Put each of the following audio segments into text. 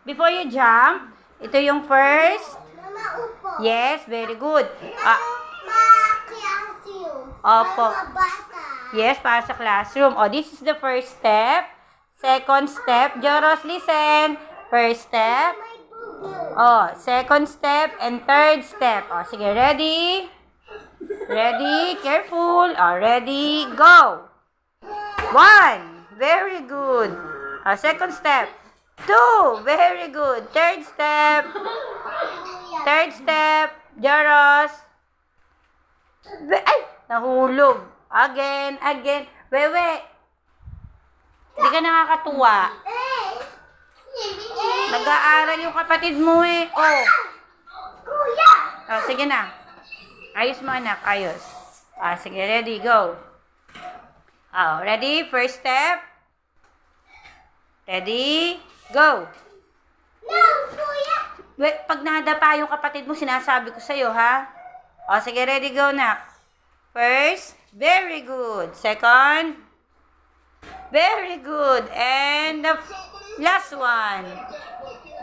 before you jump, ito yung first. Mama, upo. Yes, very good. Ma-classroom. Opo. Mga bata. Yes, para sa classroom. Oh, this is the first step. Second step. Joros, listen. First step. May bubble. Oh, second step and third step. Oh, sige, ready? Ready? Careful. Oh, ready? Go. 1. Very good. Oh, second step. 2. Very good. Third step. Third step. Joros. Ay! Nahulog. Again. Wewe. Hindi ka nakakatuwa. Nag-aaral yung kapatid mo eh. Oh. Kuya. Oh, sige na. Ayos mo anak. Ayos. Ah, sige. Ready. Go. Oh, ready? First step. Ready? Go. No, kuya. Wait, pag nadapa yung kapatid mo, sinasabi ko sa'yo, ha? O, sige, ready, go na. First, very good. Second, very good. And the last one.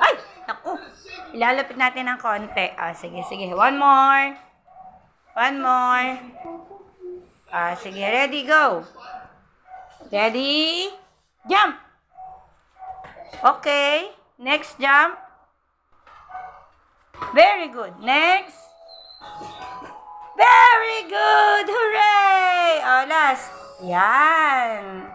Ay, naku. Ilalapit natin ng konti. O, sige. One more. Sige, ready, go. Ready? Jump. Okay. Next jump. Very good. Next. Very good. Hooray! Oh, last. Yan.